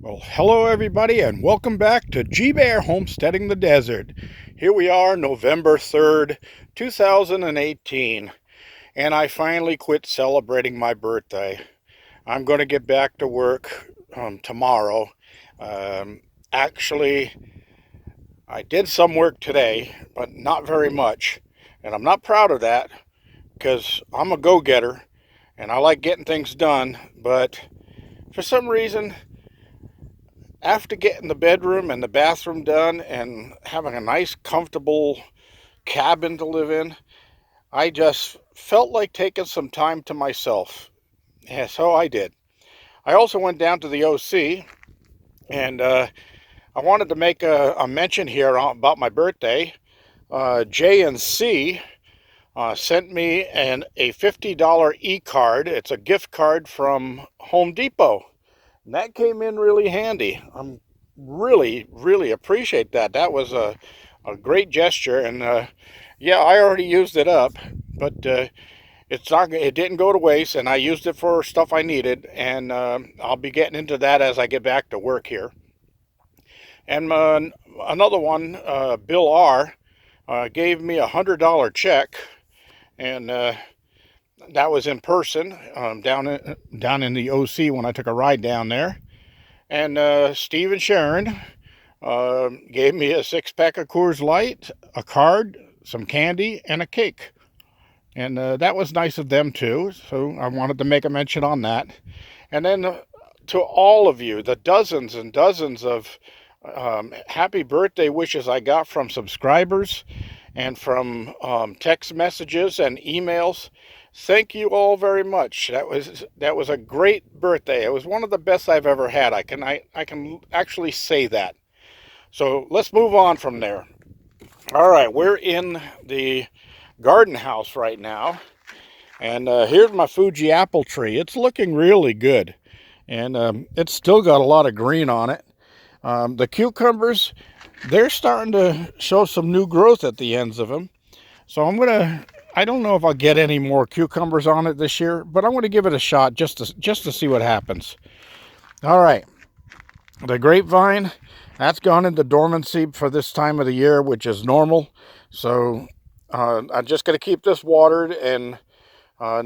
Well, hello everybody, and welcome back to G-Bear Homesteading the Desert. Here we are, November 3rd, 2018, and I finally quit celebrating my birthday. I'm going to get back to work tomorrow. Um, Actually, I did some work today, but not very much, and I'm not proud of that because I'm a go-getter, and I like getting things done, but for some reason, after getting the bedroom and the bathroom done and having a nice, comfortable cabin to live in, I just felt like taking some time to myself. Yeah, so I did. I also went down to the OC, and I wanted to make a mention here about my birthday. J&C sent me a $50 e-card. It's a gift card from Home Depot. And that came in really handy. I'm really appreciate that. That was a great gesture, and yeah, I already used it up, but it didn't go to waste, and I used it for stuff I needed, and I'll be getting into that as I get back to work here. And another one, Bill R. Gave me $100 check, and that was in person down in the OC when I took a ride down there. And Steve and Sharon gave me a six-pack of Coors Light, a card, some candy, and a cake. And that was nice of them too, so I wanted to make a mention on that. And then to all of you, the dozens and dozens of happy birthday wishes I got from subscribers and from text messages and emails. Thank you all very much. That was a great birthday. It was one of the best I've ever had. I can actually say that. So let's move on from there. All right, we're in the garden house right now, and here's my Fuji apple tree. It's looking really good, and it's still got a lot of green on it. The cucumbers, they're starting to show some new growth at the ends of them. So I don't know if I'll get any more cucumbers on it this year, but I'm going to give it a shot just to see what happens. All right, the grapevine, that's gone into dormancy for this time of the year, which is normal. So I'm just going to keep this watered, and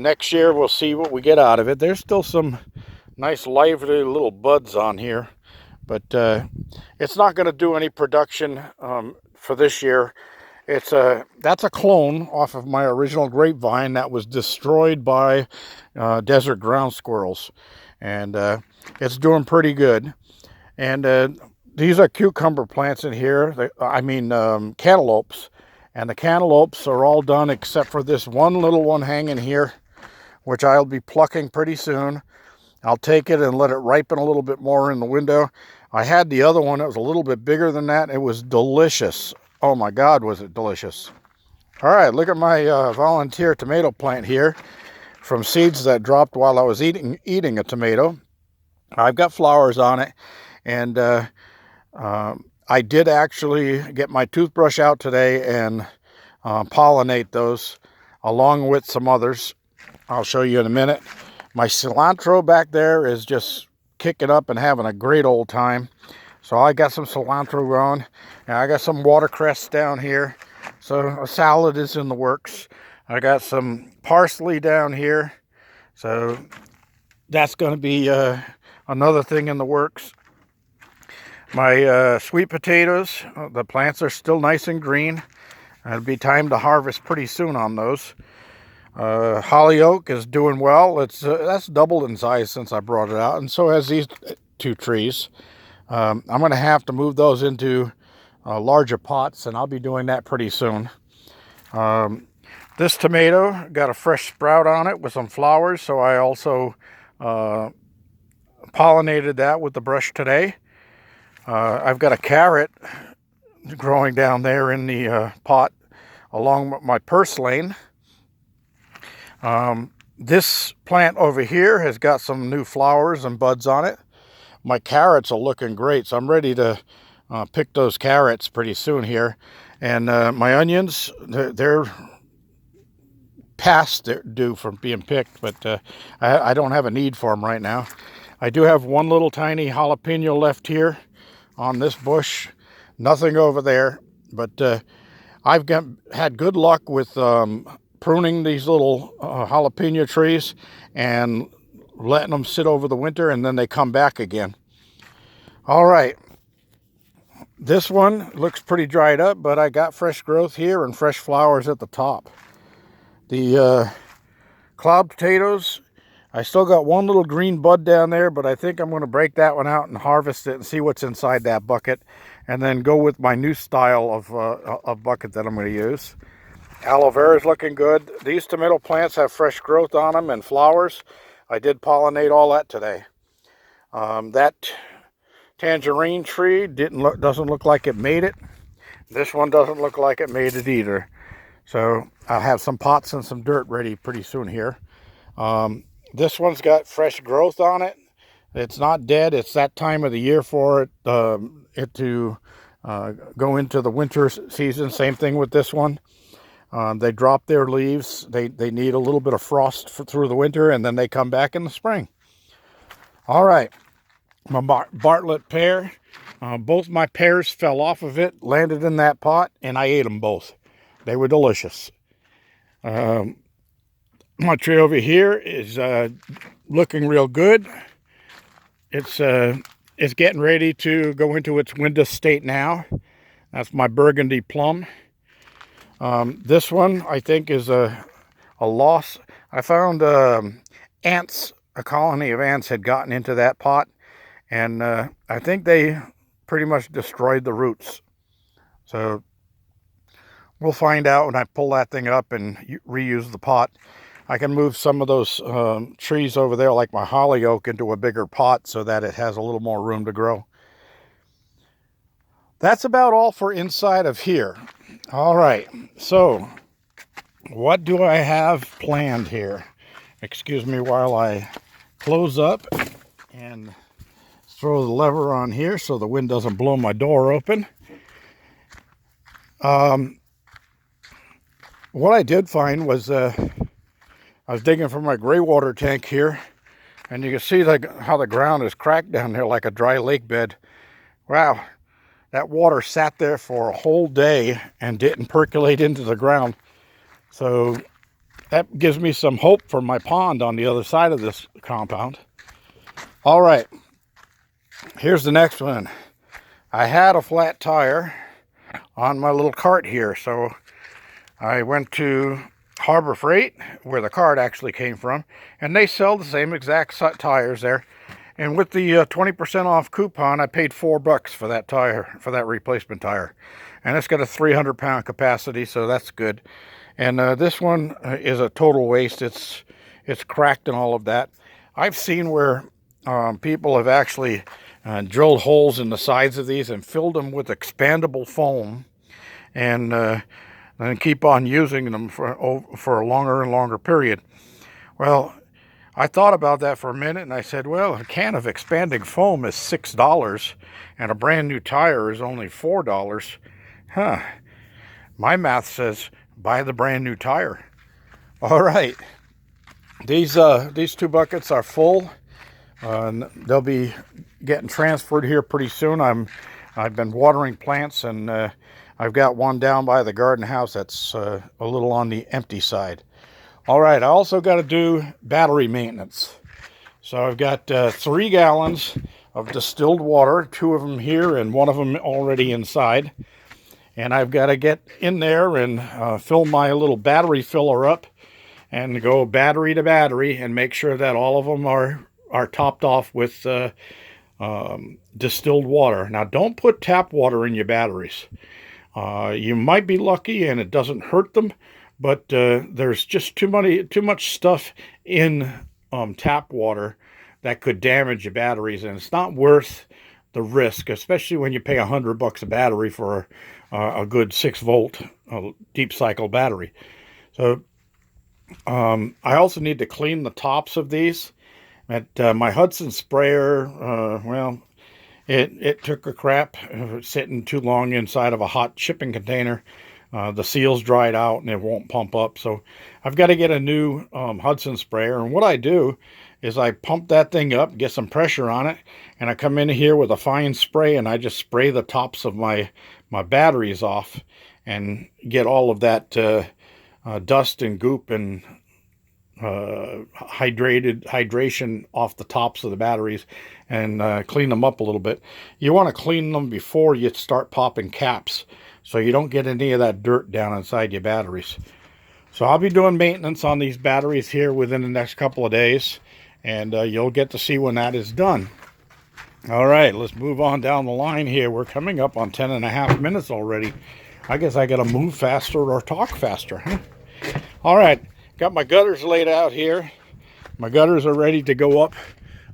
next year we'll see what we get out of it. There's still some nice lively little buds on here, but it's not going to do any production for this year. That's a clone off of my original grapevine that was destroyed by desert ground squirrels, and it's doing pretty good. And these are cucumber plants in here. Cantaloupes, and the cantaloupes are all done except for this one little one hanging here, which I'll be plucking pretty soon. I'll take it and let it ripen a little bit more in the window. I had the other one that was a little bit bigger than that. It was delicious. Oh my God, was it delicious. All right, look at my volunteer tomato plant here from seeds that dropped while I was eating a tomato. I've got flowers on it, and I did actually get my toothbrush out today and pollinate those along with some others. I'll show you in a minute. My cilantro back there is just kicking up and having a great old time. So I got some cilantro growing, and I got some watercress down here. So a salad is in the works. I got some parsley down here. So that's going to be another thing in the works. My sweet potatoes, the plants are still nice and green. It'll be time to harvest pretty soon on those. Holly oak is doing well. That's doubled in size since I brought it out, and so has these two trees. I'm going to have to move those into larger pots, and I'll be doing that pretty soon. This tomato got a fresh sprout on it with some flowers, so I also pollinated that with the brush today. I've got a carrot growing down there in the pot along with my purslane. This plant over here has got some new flowers and buds on it. My carrots are looking great, so I'm ready to pick those carrots pretty soon here. And my onions, they're past due from being picked, but I don't have a need for them right now. I do have one little tiny jalapeno left here on this bush. Nothing over there, but I've had good luck with pruning these little jalapeno trees and letting them sit over the winter, and then they come back again. All right. This one looks pretty dried up, but I got fresh growth here and fresh flowers at the top. The cloud potatoes, I still got one little green bud down there, but I think I'm going to break that one out and harvest it and see what's inside that bucket, and then go with my new style of bucket that I'm going to use. Aloe vera is looking good. These tomato plants have fresh growth on them and flowers. I did pollinate all that today. That tangerine tree doesn't look like it made it. This one doesn't look like it made it either. So I'll have some pots and some dirt ready pretty soon here. This one's got fresh growth on it. It's not dead. It's that time of the year for it to go into the winter season. Same thing with this one. They drop their leaves. They need a little bit of frost through the winter, and then they come back in the spring. All right. My Bartlett pear. Both my pears fell off of it, landed in that pot, and I ate them both. They were delicious. My tree over here is looking real good. It's getting ready to go into its winter state now. That's my burgundy plum. This one, I think, is a loss. I found ants, a colony of ants had gotten into that pot, and I think they pretty much destroyed the roots. So we'll find out when I pull that thing up and reuse the pot. I can move some of those trees over there, like my holly oak, into a bigger pot so that it has a little more room to grow. That's about all for inside of here. All right, so what do I have planned here? Excuse me while I close up and throw the lever on here so the wind doesn't blow my door open. What I did find was I was digging for my gray water tank here, and you can see how the ground is cracked down there like a dry lake bed. Wow, that water sat there for a whole day and didn't percolate into the ground. So that gives me some hope for my pond on the other side of this compound. All right, here's the next one. I had a flat tire on my little cart here, so I went to Harbor Freight, where the cart actually came from, and they sell the same exact tires there. And with the 20% off coupon, I paid $4 for that tire, for that replacement tire. And it's got a 300-pound capacity, so that's good. And this one is a total waste. It's cracked and all of that. I've seen where people have actually drilled holes in the sides of these and filled them with expandable foam, and keep on using them for a longer and longer period. Well, I thought about that for a minute, and I said, well, a can of expanding foam is $6, and a brand new tire is only $4. My math says buy the brand new tire. All right, these two buckets are full. They'll be getting transferred here pretty soon. I've been watering plants, and I've got one down by the garden house that's a little on the empty side. All right, I also got to do battery maintenance. So I've got 3 gallons of distilled water, 2 of them here and 1 of them already inside. And I've got to get in there and fill my little battery filler up and go battery to battery and make sure that all of them are topped off with distilled water. Now, don't put tap water in your batteries. You might be lucky and it doesn't hurt them, but there's just too much stuff in tap water that could damage your batteries, and it's not worth the risk, especially when you pay $100 a battery for a good 6-volt deep cycle battery. So I also need to clean the tops of these. My Hudson sprayer, well, it took a crap sitting too long inside of a hot shipping container. The seal's dried out and it won't pump up. So I've got to get a new Hudson sprayer. And what I do is I pump that thing up, get some pressure on it, and I come in here with a fine spray and I just spray the tops of my batteries off and get all of that dust and goop and hydration off the tops of the batteries and clean them up a little bit. You want to clean them before you start popping caps so you don't get any of that dirt down inside your batteries. So I'll be doing maintenance on these batteries here within the next couple of days, and you'll get to see when that is done. All right, let's move on down the line here. We're coming up on 10.5 minutes already. I guess I gotta move faster or talk faster, huh? All right, got my gutters laid out here. My gutters are ready to go up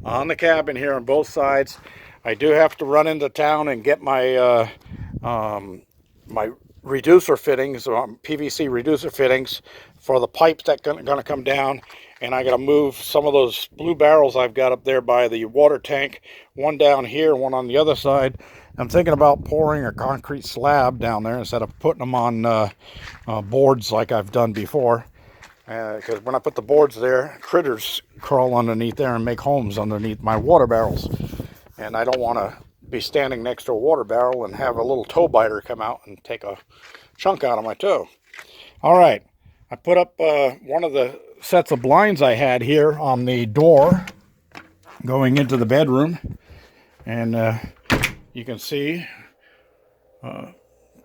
on the cabin here on both sides. I do have to run into town and get my my reducer fittings, PVC reducer fittings for the pipes that are going to come down. And I got to move some of those blue barrels I've got up there by the water tank, one down here, one on the other side. I'm thinking about pouring a concrete slab down there instead of putting them on boards like I've done before. Because when I put the boards there, critters crawl underneath there and make homes underneath my water barrels. And I don't want to be standing next to a water barrel and have a little toe biter come out and take a chunk out of my toe. All right, I put up one of the sets of blinds I had here on the door going into the bedroom, and you can see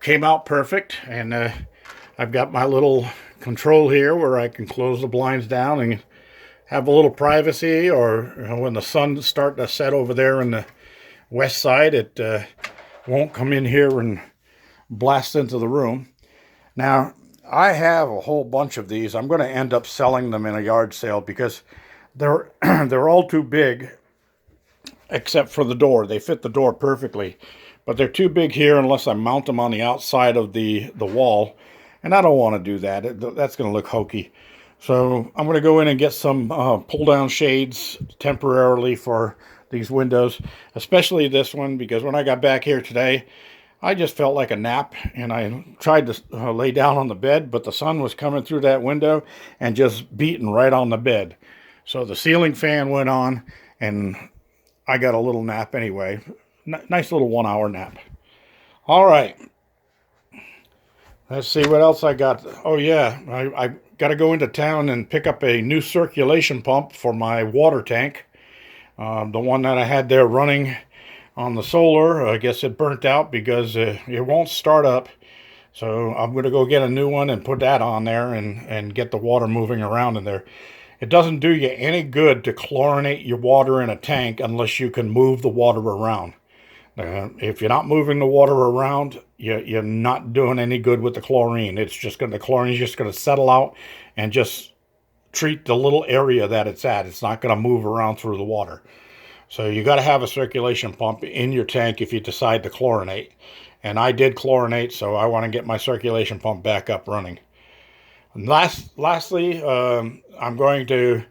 came out perfect. And I've got my little control here where I can close the blinds down and have a little privacy, or when the sun starts to set over there in the west side, it won't come in here and blast into the room. Now, I have a whole bunch of these. I'm going to end up selling them in a yard sale because they're they're all too big, except for the door. They fit the door perfectly, but they're too big here unless I mount them on the outside of the wall, and I don't want to do that. That's going to look hokey. So I'm going to go in and get some pull-down shades temporarily for these windows, especially this one, because when I got back here today, I just felt like a nap, and I tried to lay down on the bed, but the sun was coming through that window and just beating right on the bed. So the ceiling fan went on, and I got a little nap anyway. Nice little 1-hour nap. All right. Let's see what else I got. Oh, yeah. I got to go into town and pick up a new circulation pump for my water tank. The one that I had there running on the solar, I guess it burnt out because it won't start up. So I'm going to go get a new one and put that on there and get the water moving around in there. It doesn't do you any good to chlorinate your water in a tank unless you can move the water around. If you're not moving the water around, you're not doing any good with the chlorine. The chlorine is just going to settle out and just treat the little area that it's at. It's not going to move around through the water. So you got to have a circulation pump in your tank if you decide to chlorinate. And I did chlorinate, so I want to get my circulation pump back up running. And lastly, I'm going to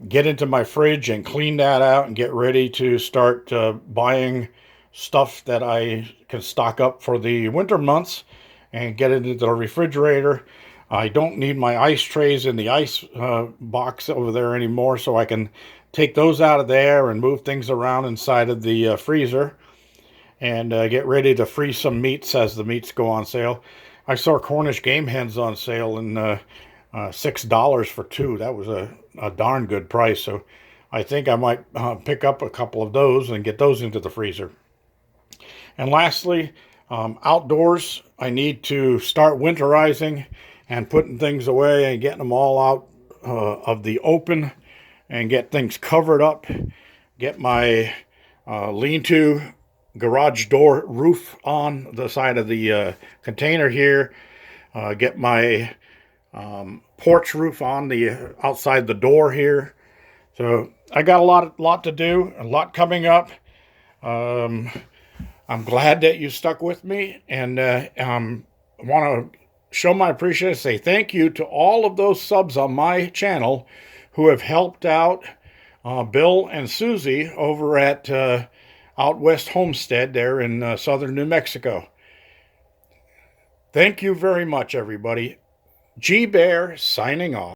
get into my fridge and clean that out and get ready to start buying stuff that I can stock up for the winter months and get it into the refrigerator. I don't need my ice trays in the ice box over there anymore, so I can take those out of there and move things around inside of the freezer and get ready to freeze some meats as the meats go on sale. I saw Cornish game hens on sale in $6 for 2. That was a darn good price, so I think I might pick up a couple of those and get those into the freezer. And lastly, outdoors, I need to start winterizing and putting things away and getting them all out of the open and get things covered up. Get my lean-to garage door roof on the side of the container here. Get my porch roof on the outside the door here. So I got a lot to do, a lot coming up. I'm glad that you stuck with me, and want to show my appreciation, say thank you to all of those subs on my channel who have helped out Bill and Susie over at Out West Homestead there in southern New Mexico. Thank you very much, everybody. G Bear signing off.